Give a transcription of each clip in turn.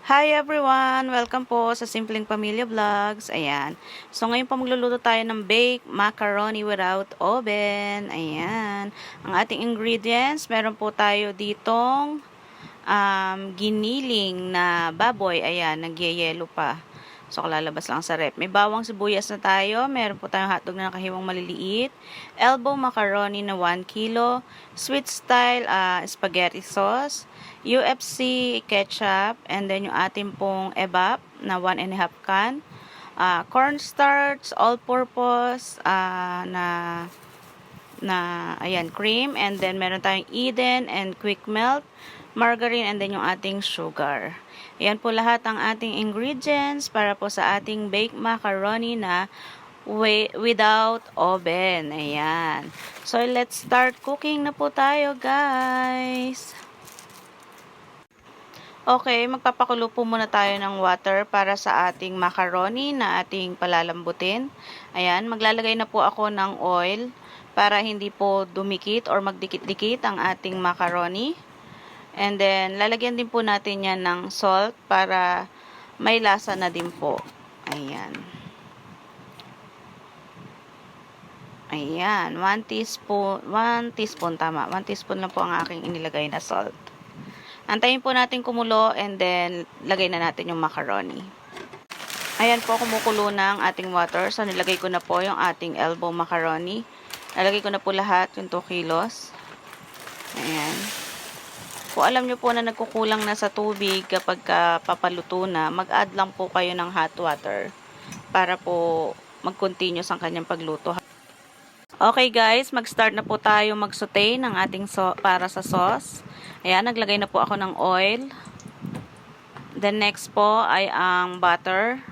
Hi everyone! Welcome po sa Simpleng Pamilya Vlogs. Ayan. So ngayon po magluluto tayo ng baked macaroni without oven. Ayan. Ang ating ingredients, meron po tayo ditong giniling na baboy. Ayan, nagyayelo pa. So, kalalabas lang sa rep. May bawang sibuyas na tayo. Meron po tayong hotdog na nakahiwang maliliit. Elbow macaroni na 1 kilo. Sweet style spaghetti sauce. UFC ketchup. And then yung ating pong evap na 1.5 can. Cornstarch, all-purpose ayan, cream. And then meron tayong Eden and quick melt. Margarine, and then yung ating sugar. Ayan po lahat ang ating ingredients para po sa ating baked macaroni na without oven. Ayan. So, let's start cooking na po tayo, guys. Okay, magpapakulo po muna tayo ng water para sa ating macaroni na ating palalambutin. Ayan, maglalagay na po ako ng oil para hindi po dumikit or magdikit-dikit ang ating macaroni. And then, lalagyan din po natin yan ng salt para may lasa na din po. Ayan. Ayan. 1 teaspoon tama. 1 teaspoon lang po ang aking inilagay na salt. Antayin po natin kumulo and then lagay na natin yung macaroni. Ayan po, kumukulo na ang ating water. So, nilagay ko na po yung ating elbow macaroni. Nalagay ko na po lahat, yung 2 kilos. Ayan. Kung alam nyo po na nagkukulang na sa tubig kapag papaluto na, mag-add lang po kayo ng hot water para po mag-continue sa kanyang pagluto. Okay guys, mag-start na po tayo mag-saute ng ating para sa sauce. Ayan, naglagay na po ako ng oil. The next po ay ang butter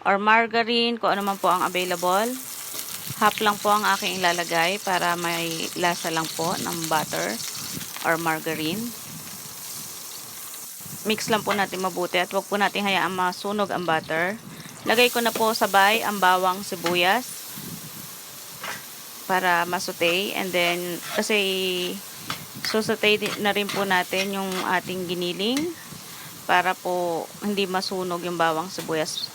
or margarine, kung ano man po ang available. Half lang po ang aking ilalagay para may lasa lang po ng butter or margarine. Mix lang po natin mabuti at huwag po natin hayaan masunog ang butter. Lagay ko na po sabay ang bawang sibuyas para masute. And then, kasi susute na rin po natin yung ating giniling para po hindi masunog yung bawang sibuyas.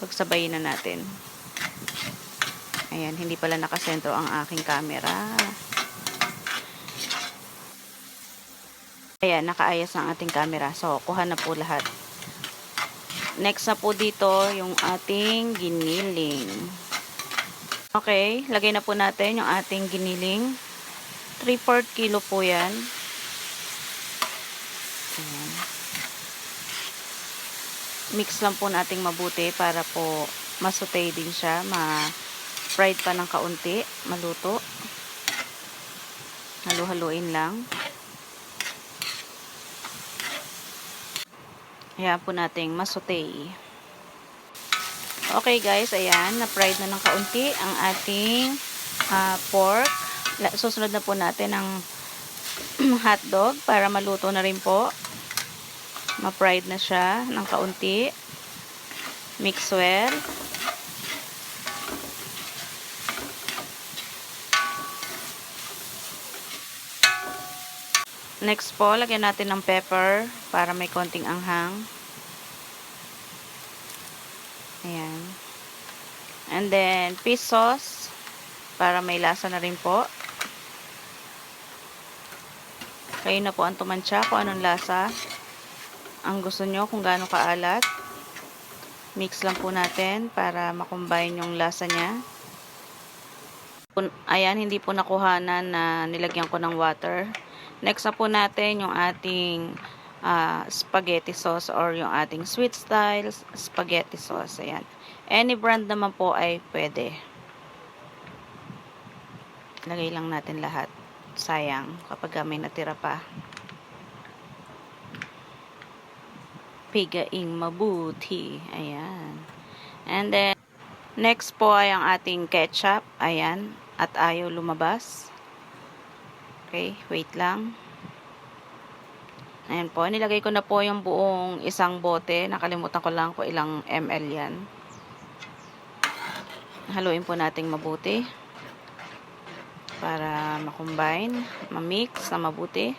Pagsabayin na natin. Ayan, hindi pala nakasentro ang aking camera. Ayan, nakaayos ang ating camera. So, kuha na po lahat. Next na po dito, yung ating giniling. Okay, lagay na po natin yung ating giniling. 3/4 kilo po yan. Ayan. Mix lang po nating mabuti para po masute din siya. Ma-fried pa ng kaunti. Maluto. Halu-haluin lang. Ayan po nating masute. Okay guys, ayan, na-fried na ng kaunti ang ating pork. Susunod na po natin ang hotdog para maluto na rin po. Ma-fried na siya ng kaunti. Mix well. Next po, lagyan natin ng pepper para may konting anghang. Ayan. And then, fish sauce para may lasa na rin po. Kayo na po ang tumansya kung anong lasa ang gusto nyo, kung gaano kaalat. Mix lang po natin para makombine yung lasa niya. Ayan, hindi po nakuhanan na nilagyan ko ng water. Next na po natin yung ating spaghetti sauce or yung ating sweet style spaghetti sauce. Ayan. Any brand naman po ay pwede. Lagay lang natin lahat. Sayang kapag may natira pa. Pigaing mabuti. Ayan. And then, next po ay ang ating ketchup. Ayan. At ayaw lumabas. Okay, wait lang. Ayan po, nilagay ko na po yung buong isang bote. Nakalimutan ko lang kung ilang ml yan. Haluin po nating mabuti. Para makombine, mamix na mabuti.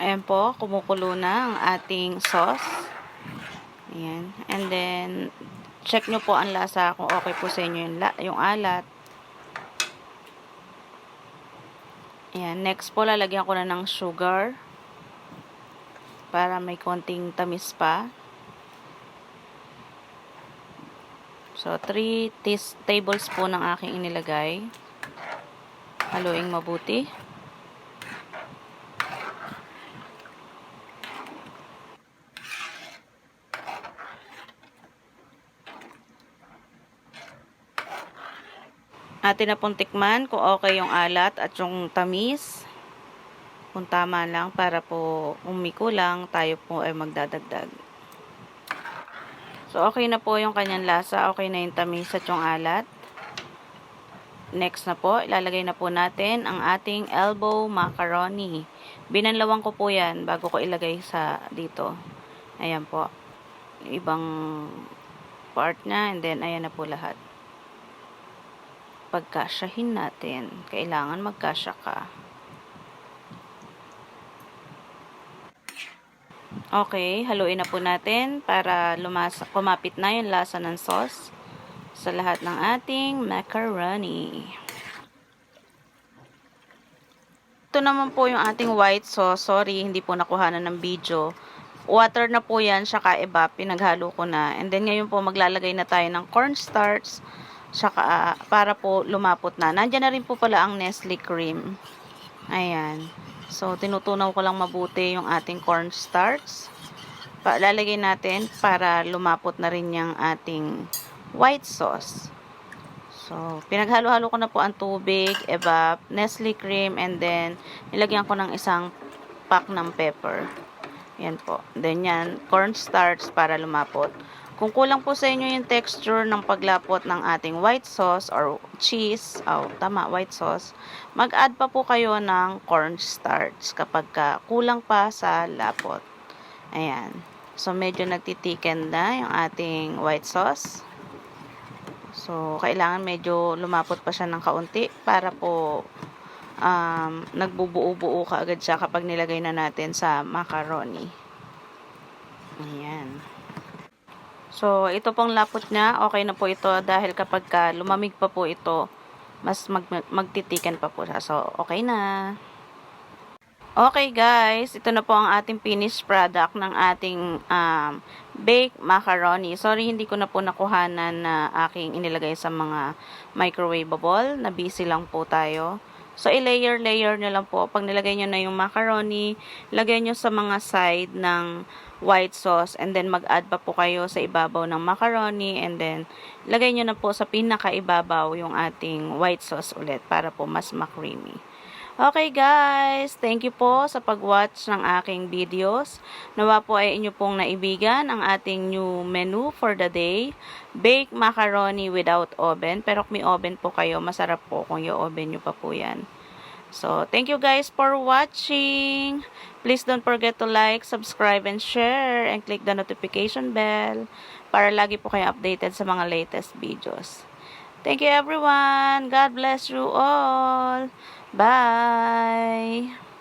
Ayan po, kumukulo na ang ating sauce. Ayan. And then, check nyo po ang lasa kung okay po sa inyo yung alat. Ayan. Next po, lalagyan ko na ng sugar para may konting tamis pa. So, 3 tablespoon ang aking inilagay. Haluing mabuti. Atin na pong tikman kung okay yung alat at yung tamis. Kung tama lang para po kung may kulang, tayo po ay magdadagdag. So, okay na po yung kanyang lasa. Okay na yung tamis at yung alat. Next na po, ilalagay na po natin ang ating elbow macaroni. Binanlawan ko po yan bago ko ilagay sa dito. Ayan po. Ibang part na and then ayan na po lahat. Pagkasyahin natin. Kailangan magkasya ka. Okay, haluin na po natin para kumapit na yung lasa ng sauce sa lahat ng ating macaroni. Ito naman po yung ating white sauce. Sorry, hindi po nakuhanan ng video. Water na po yan, saka evap, pinaghalo ko na. And then ngayon po maglalagay na tayo ng cornstarch, saka para po lumapot na. Nandiyan na rin po pala ang Nestle cream. Ayan. So, tinutunaw ko lang mabuti yung ating cornstarch. Lalagay natin para lumapot na rin yung ating white sauce. So, pinaghalo-halo ko na po ang tubig, evap, Nestle cream, and then nilagyan ko ng isang pack ng pepper. Yan po. Then yan, cornstarch para lumapot. Kung kulang po sa inyo yung texture ng paglapot ng ating white sauce or cheese, white sauce, mag-add pa po kayo ng cornstarch kapag kulang pa sa lapot. Ayan. So, medyo nagtitiken na yung ating white sauce. So, kailangan medyo lumapot pa siya ng kaunti para po nagbubuo-buo ka agad siya kapag nilagay na natin sa macaroni. Ayan. So, ito pong lapot niya, okay na po ito dahil kapag lumamig pa po ito, mas magtitiken pa po siya. So, okay na. Okay guys, ito na po ang ating finished product ng ating baked macaroni. Sorry, hindi ko na po nakuhanan na aking inilagay sa mga microwavable. Na busy lang po tayo. So, i-layer nyo lang po. Pag nilagay nyo na yung macaroni, lagay nyo sa mga side ng white sauce and then mag-add pa po kayo sa ibabaw ng macaroni and then lagay nyo na po sa pinaka-ibabaw yung ating white sauce ulit para po mas ma-creamy. Okay guys, thank you po sa pag-watch ng aking videos. Nawa po ay inyo pong naibigan ang ating new menu for the day. Baked macaroni without oven. Pero kung may oven po kayo, masarap po kung yung oven nyo pa po yan. So, thank you guys for watching. Please don't forget to like, subscribe, and share. And click the notification bell para lagi po kayo updated sa mga latest videos. Thank you everyone. God bless you all. Bye!